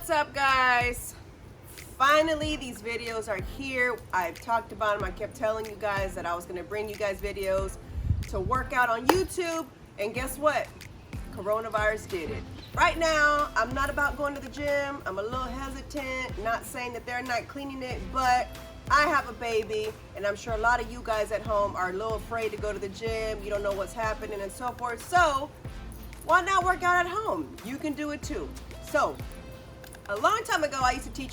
What's up, guys? Finally, these videos are here. I've talked about them. I kept telling you guys that I was going to bring you guys videos to work out on YouTube, and guess what? Coronavirus did it. Right now, I'm not about going to the gym. I'm a little hesitant, not saying that they're not cleaning it, but I have a baby, and I'm sure a lot of you guys at home are a little afraid to go to the gym. You don't know what's happening and so forth. So why not work out at home? You can do it too. So a long time ago, I used to teach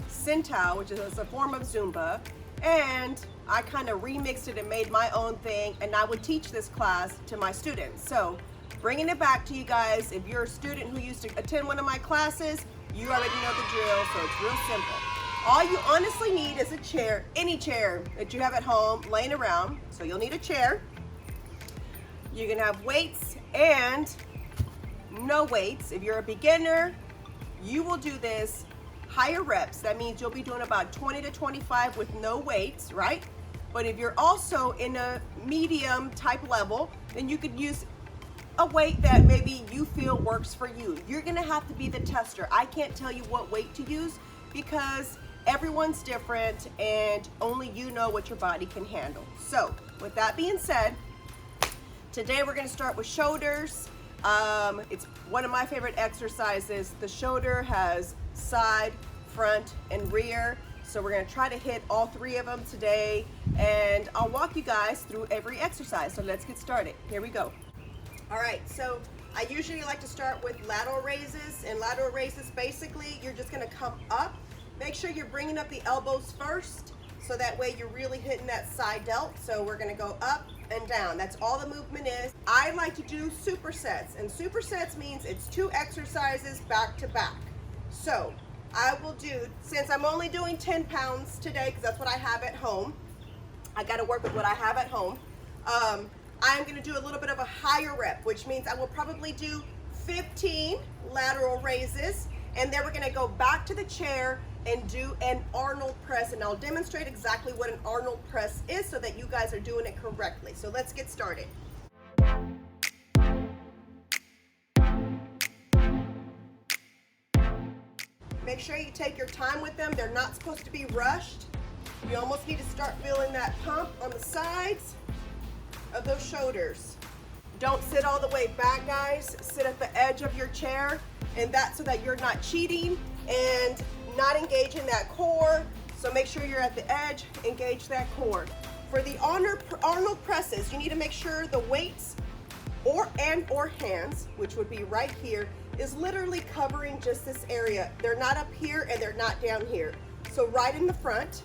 Centao, which is a form of Zumba, and I kind of remixed it and made my own thing, and I would teach this class to my students. So bringing it back to you guys, if you're a student who used to attend one of my classes, you already know the drill, so it's real simple. All you honestly need is a chair, any chair that you have at home laying around. So you'll need a chair. You can have weights and no weights. If you're a beginner, you will do this higher reps. That means you'll be doing about 20 to 25 with no weights, right? But if you're also in a medium type level, then you could use a weight that maybe you feel works for you. You're gonna have to be the tester. I can't tell you what weight to use because everyone's different and only you know what your body can handle. So with that being said, today we're gonna start with shoulders. It's one of my favorite exercises. The shoulder has side, front, and rear. So we're gonna try to hit all three of them today, and I'll walk you guys through every exercise. So let's get started. Here we go. All right, so I usually like to start with lateral raises, and lateral raises, basically, you're just gonna come up. Make sure you're bringing up the elbows first, so that way you're really hitting that side delt. So we're gonna go up and down. That's all the movement is. I like to do supersets, and supersets means it's 2 exercises back to back. So I will do, since I'm only doing 10 pounds today, because that's what I have at home, I gotta work with what I have at home. I'm gonna do a little bit of a higher rep, which means I will probably do 15 lateral raises, and then we're gonna go back to the chair and do an Arnold press, and I'll demonstrate exactly what an Arnold press is so that you guys are doing it correctly. So let's get started. Make sure you take your time with them. They're not supposed to be rushed. You almost need to start feeling that pump on the sides of those shoulders. Don't sit all the way back, guys. Sit at the edge of your chair, and that's so that you're not cheating and not engaging that core. So make sure you're at the edge, engage that core. For the Arnold presses, you need to make sure the weights or hands, which would be right here, is literally covering just this area. They're not up here and they're not down here. So right in the front,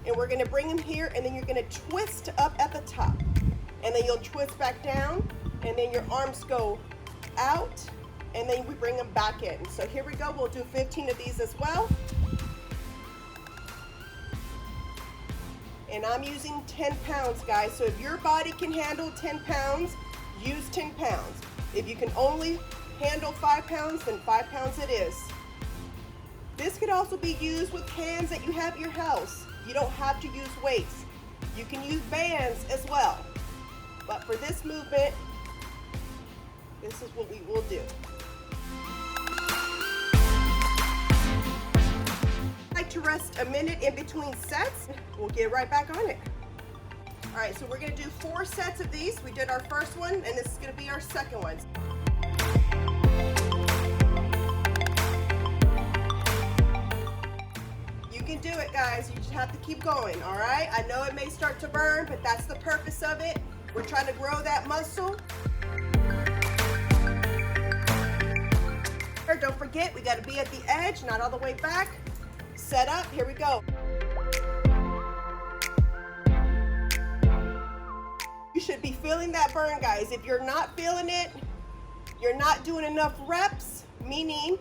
and we're gonna bring them here, and then you're gonna twist up at the top. And then you'll twist back down, and then your arms go out, and then we bring them back in. So here we go, we'll do 15 of these as well. And I'm using 10 pounds, guys. So if your body can handle 10 pounds, use 10 pounds. If you can only handle 5 pounds, then 5 pounds it is. This could also be used with hands that you have at your house. You don't have to use weights. You can use bands as well. But for this movement, this is what we will do. I like to rest a minute in between sets. We'll get right back on it. All right, so we're gonna do 4 sets of these. We did our first one, and this is gonna be our second one. You can do it, guys. You just have to keep going, all right? I know it may start to burn, but that's the purpose of it. We're trying to grow that muscle. Don't forget, we got to be at the edge, not all the way back. Set up, here we go. You should be feeling that burn, guys. If you're not feeling it, you're not doing enough reps, meaning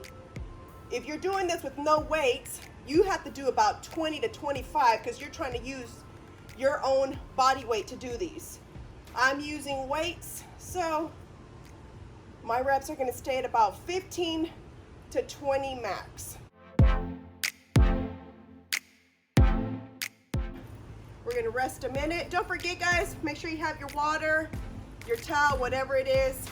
if you're doing this with no weights, you have to do about 20 to 25 because you're trying to use your own body weight to do these. I'm using weights, so my reps are gonna stay at about 15 to 20 max. We're gonna rest a minute. Don't forget, guys, make sure you have your water, your towel, whatever it is.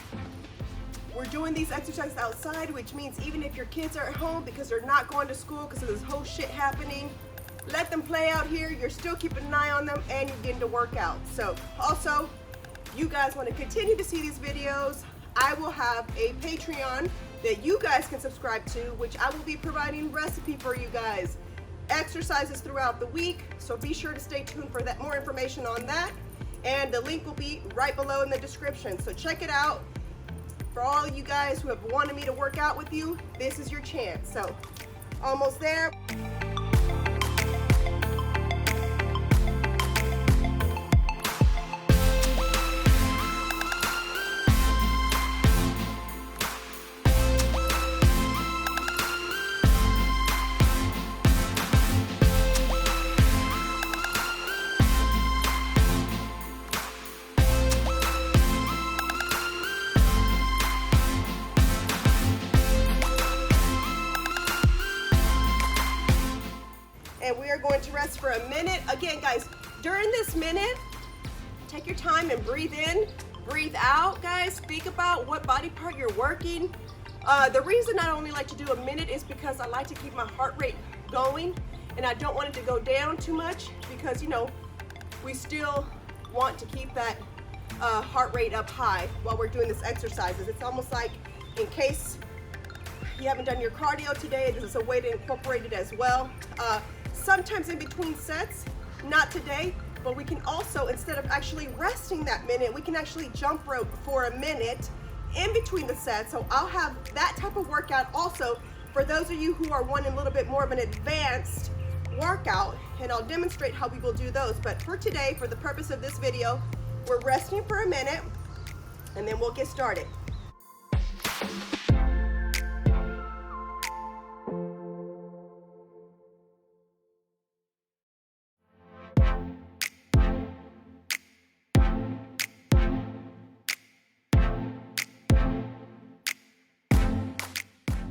we're doing these exercises outside, which means even if your kids are at home because they're not going to school because of this whole shit happening, let them play out here. You're still keeping an eye on them and you're getting to work out. So also, you guys want to continue to see these videos, I will have a Patreon that you guys can subscribe to, which I will be providing recipe for you guys, exercises throughout the week. So be sure to stay tuned for that, more information on that. And the link will be right below in the description. So check it out. For all you guys who have wanted me to work out with you, this is your chance. So almost there. And we are going to rest for a minute. Again, guys, during this minute, take your time and breathe in, breathe out, guys. Think about what body part you're working. The reason I only like to do a minute is because I like to keep my heart rate going, and I don't want it to go down too much because, you know, we still want to keep that heart rate up high while we're doing this exercises. It's almost like in case you haven't done your cardio today, this is a way to incorporate it as well. Sometimes in between sets, not today, but we can also, instead of actually resting that minute, we can actually jump rope for a minute in between the sets. So I'll have that type of workout also for those of you who are wanting a little bit more of an advanced workout, and I'll demonstrate how we will do those. But for today, for the purpose of this video, we're resting for a minute and then we'll get started.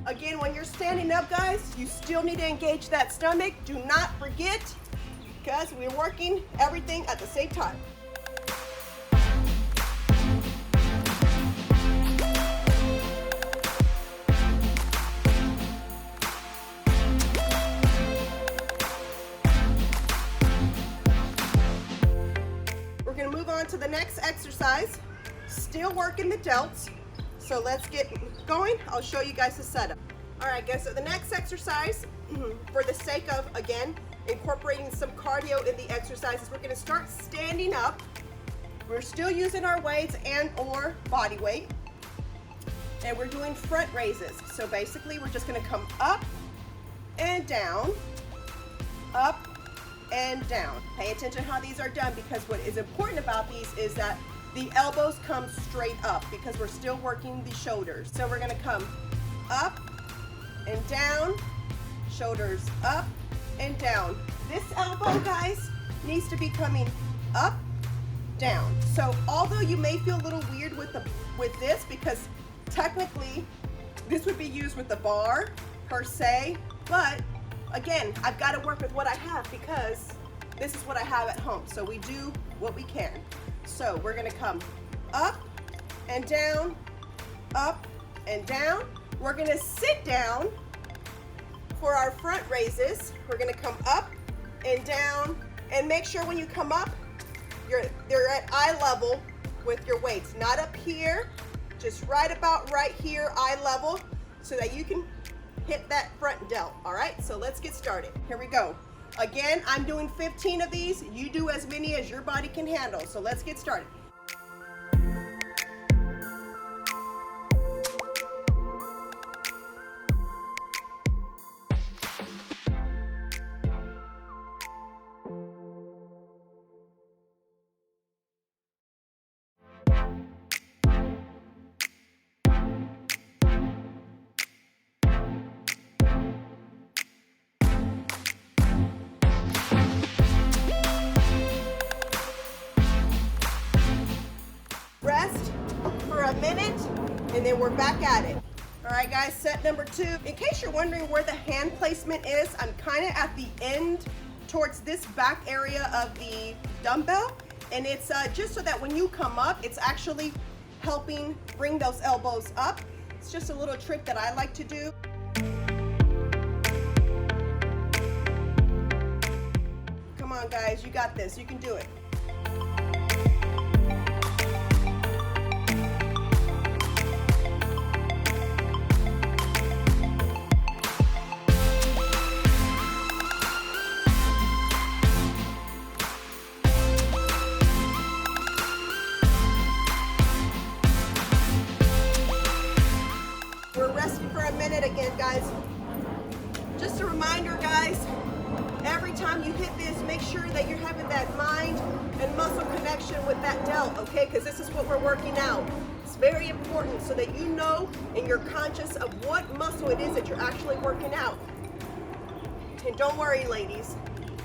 Again, when you're standing up, guys, you still need to engage that stomach. Do not forget, because we're working everything at the same time. We're going to move on to the next exercise. Still working the delts. So let's get going. I'll show you guys the setup. All right, guys, so the next exercise, for the sake of, again, incorporating some cardio in the exercises, we're gonna start standing up. We're still using our weights and or body weight. And we're doing front raises. So basically, we're just gonna come up and down, up and down. Pay attention how these are done, because what is important about these is that the elbows come straight up because we're still working the shoulders. So we're gonna come up and down, shoulders up and down. This elbow, guys, needs to be coming up, down. So although you may feel a little weird with this, because technically this would be used with the bar per se, but again, I've got to work with what I have because this is what I have at home. So we do what we can. So we're gonna come up and down, up and down. We're gonna sit down for our front raises. We're gonna come up and down, and make sure when you come up, they're at eye level with your weights. Not up here, just right about right here, eye level, so that you can hit that front delt, all right? So let's get started. Here we go. Again, I'm doing 15 of these. You do as many as your body can handle. So let's get started. Rest for a minute, and then we're back at it. All right, guys, set number 2. In case you're wondering where the hand placement is, I'm kind of at the end towards this back area of the dumbbell, and it's just so that when you come up, it's actually helping bring those elbows up. It's just a little trick that I like to do. Come on guys, you got this, you can do it. We're resting for a minute again, guys. Just a reminder, guys, every time you hit this, make sure that you're having that mind and muscle connection with that delt, okay? Because this is what we're working out. It's very important so that you know and you're conscious of what muscle it is that you're actually working out. And don't worry, ladies,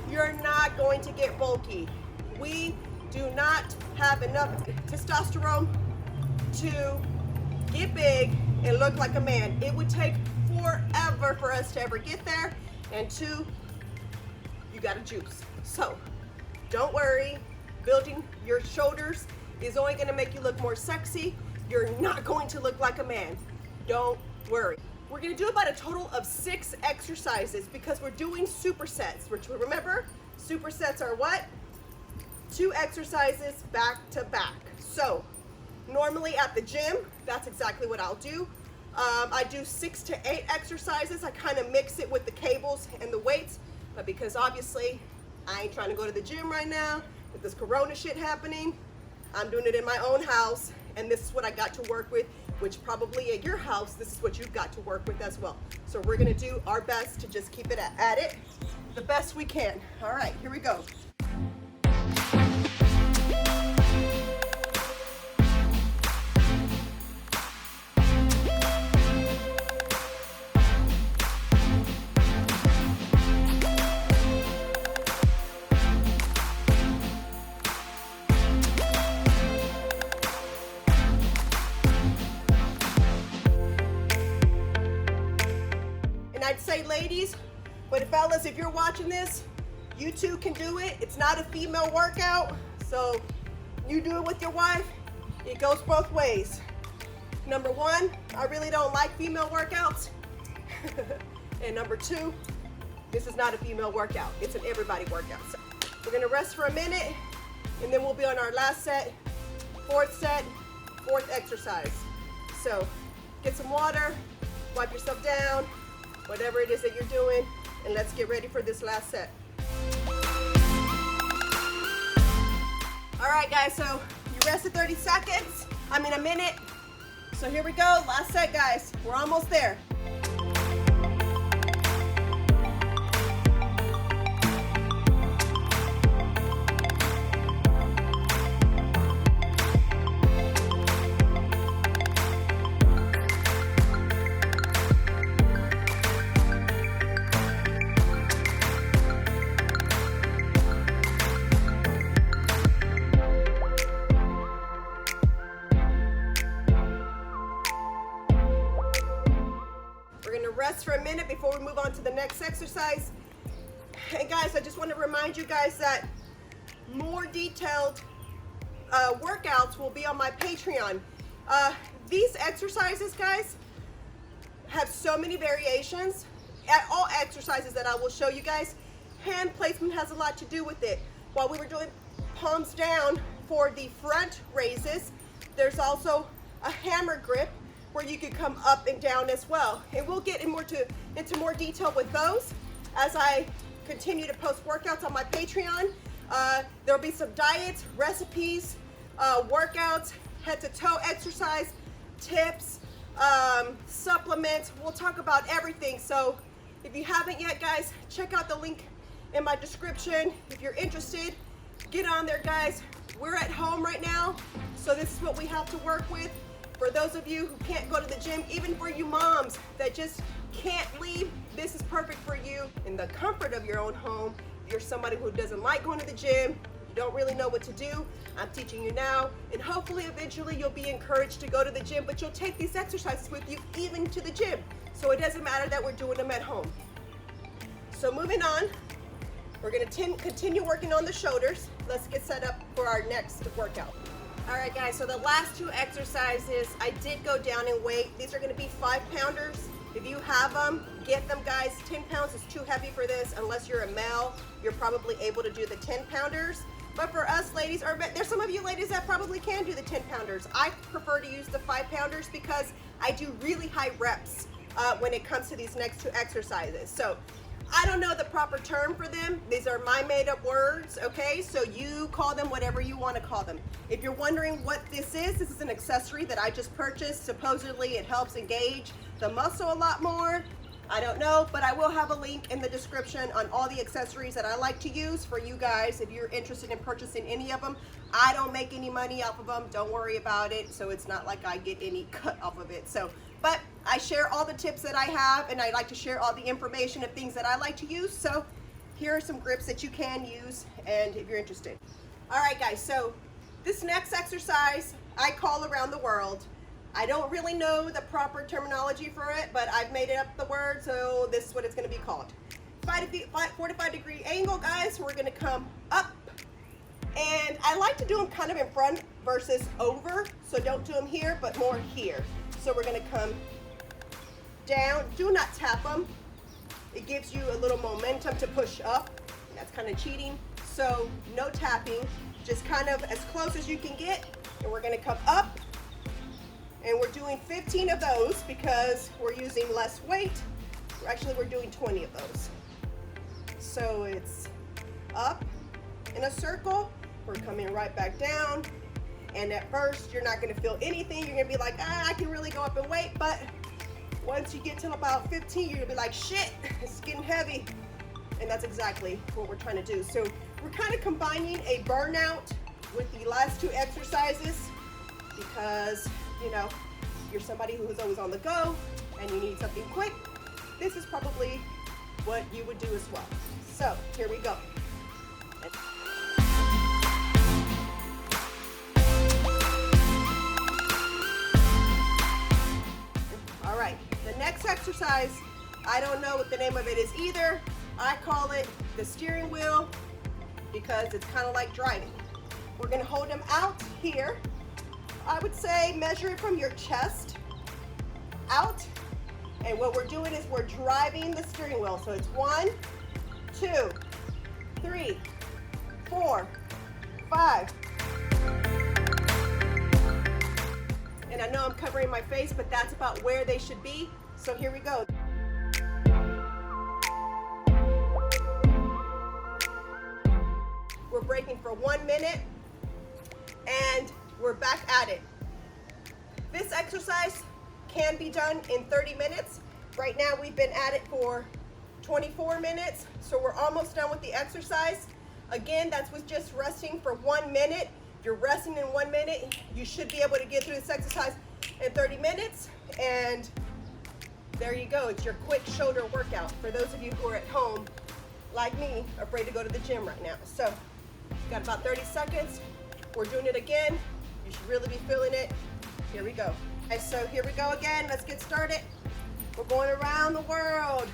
you're not going to get bulky. We do not have enough testosterone to get big and look like a man. It would take forever for us to ever get there. And two, you gotta juice. So don't worry, building your shoulders is only gonna make you look more sexy. You're not going to look like a man. Don't worry. We're gonna do about a total of 6 exercises because we're doing supersets. Remember, supersets are what? 2 exercises back to back. So normally at the gym, that's exactly what I'll do. I do 6 to 8 exercises. I kind of mix it with the cables and the weights, but because obviously I ain't trying to go to the gym right now with this corona shit happening, I'm doing it in my own house, and this is what I got to work with, which probably at your house, this is what you've got to work with as well. So we're gonna do our best to just keep it at it the best we can. All right, here we go. I'd say, ladies, but fellas, if you're watching this, you too can do it. It's not a female workout, so you do it with your wife. It goes both ways. Number 1, I really don't like female workouts. And number 2, this is not a female workout. It's an everybody workout. So we're gonna rest for a minute, and then we'll be on our last set, 4th set, 4th exercise. So get some water, wipe yourself down, whatever it is that you're doing, and let's get ready for this last set. All right, guys, so you rested 30 seconds, a minute. So here we go, last set, guys. We're almost there. Rest for a minute before we move on to the next exercise. And guys, I just want to remind you guys that more detailed workouts will be on my Patreon. These exercises, guys, have so many variations. All exercises that I will show you guys, hand placement has a lot to do with it. While we were doing palms down for the front raises, there's also a hammer grip where you could come up and down as well. And we'll get into more detail with those as I continue to post workouts on my Patreon. There'll be some diets, recipes, workouts, head to toe exercise, tips, supplements. We'll talk about everything. So if you haven't yet, guys, check out the link in my description. If you're interested, get on there, guys. We're at home right now, so this is what we have to work with. For those of you who can't go to the gym, even for you moms that just can't leave, this is perfect for you in the comfort of your own home. If you're somebody who doesn't like going to the gym, you don't really know what to do, I'm teaching you now, and hopefully eventually you'll be encouraged to go to the gym, but you'll take these exercises with you even to the gym. So it doesn't matter that we're doing them at home. So moving on, we're gonna continue working on the shoulders. Let's get set up for our next workout. All right, guys, so the last two exercises, I did go down in weight. These are gonna be 5-pounders. If you have them, get them, guys. 10 pounds is too heavy for this. Unless you're a male, you're probably able to do the 10-pounders. But for us ladies, or there's some of you ladies that probably can do the 10-pounders. I prefer to use the 5-pounders because I do really high reps when it comes to these next two exercises. So I don't know the proper term for them. These are my made up words, okay? So you call them whatever you want to call them. If you're wondering what this is an accessory that I just purchased. Supposedly it helps engage the muscle a lot more. I don't know, but I will have a link in the description on all the accessories that I like to use for you guys if you're interested in purchasing any of them. I don't make any money off of them. Don't worry about it. So it's not like I get any cut off of it. So, but I share all the tips that I have, and I like to share all the information of things that I like to use. So here are some grips that you can use, and if you're interested. All right, guys, so this next exercise I call around the world. I don't really know the proper terminology for it, but I've made it up the word, so this is what it's gonna be called. 45-degree angle, guys. We're gonna come up, and I like to do them kind of in front versus over, so don't do them here, but more here. So we're gonna come down. Do not tap them. It gives you a little momentum to push up. That's kind of cheating, so no tapping, just kind of as close as you can get, and we're gonna come up. And we're doing 15 of those because we're using less weight. Actually, we're doing 20 of those. So it's up in a circle. We're coming right back down. And at first, you're not gonna feel anything. You're gonna be like, I can really go up in weight. But once you get to about 15, you're gonna be like, shit, it's getting heavy. And that's exactly what we're trying to do. So we're kind of combining a burnout with the last two exercises because, you know, you're somebody who is always on the go and you need something quick, this is probably what you would do as well. So here we go. All right, the next exercise, I don't know what the name of it is either. I call it the steering wheel because it's kind of like driving. We're gonna hold them out here. I would say measure it from your chest out. And what we're doing is we're driving the steering wheel. So it's 1, 2, 3, 4, 5. And I know I'm covering my face, but that's about where they should be. So here we go. We're breaking for 1 minute and we're back at it. This exercise can be done in 30 minutes. Right now we've been at it for 24 minutes, so we're almost done with the exercise. Again, that's with just resting for 1 minute. If you're resting in 1 minute, you should be able to get through this exercise in 30 minutes. And there you go, it's your quick shoulder workout. For those of you who are at home, like me, afraid to go to the gym right now. So, got about 30 seconds. We're doing it again. You should really be feeling it. Here we go. Okay, so here we go again. Let's get started. We're going around the world.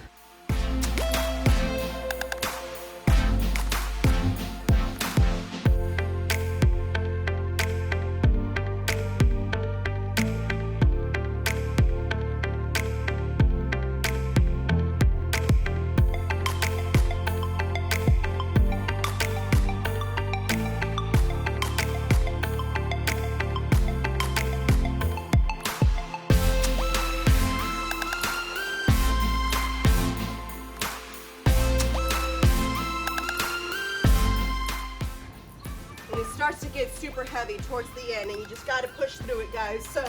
Starts to get super heavy towards the end, and you just got to push through it, guys. So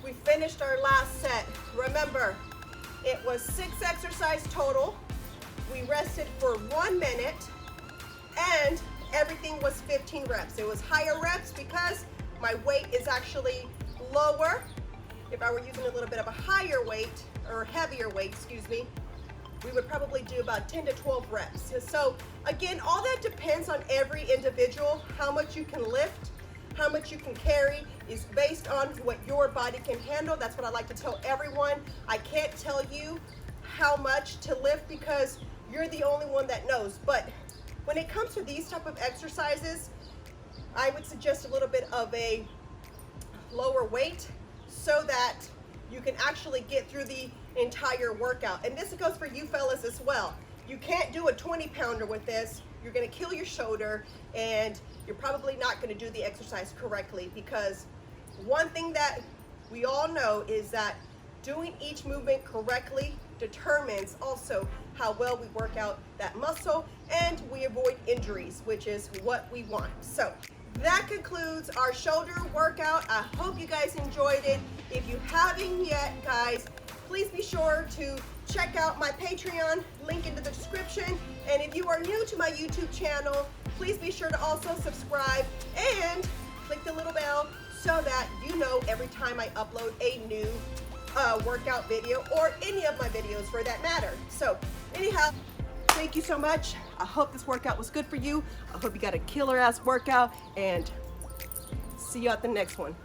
we finished our last set. Remember, it was 6 exercises total. We rested for 1 minute, and everything was 15 reps. It was higher reps because my weight is actually lower. If I were using a little bit of a higher weight, or heavier weight, excuse me, we would probably do about 10 to 12 reps. So again, all that depends on every individual. How much you can lift, how much you can carry is based on what your body can handle. That's what I like to tell everyone. I can't tell you how much to lift because you're the only one that knows. But when it comes to these type of exercises, I would suggest a little bit of a lower weight so that you can actually get through the entire workout. And this goes for you fellas as well. You can't do a 20-pounder with this. You're gonna kill your shoulder, and you're probably not gonna do the exercise correctly, because one thing that we all know is that doing each movement correctly determines also how well we work out that muscle, and we avoid injuries, which is what we want. So that concludes our shoulder workout. I hope you guys enjoyed it. If you haven't yet, guys, please be sure to check out my Patreon, link in the description. And if you are new to my YouTube channel, please be sure to also subscribe and click the little bell so that you know every time I upload a new workout video, or any of my videos for that matter. So anyhow, thank you so much. I hope this workout was good for you. I hope you got a killer ass workout, and see you at the next one.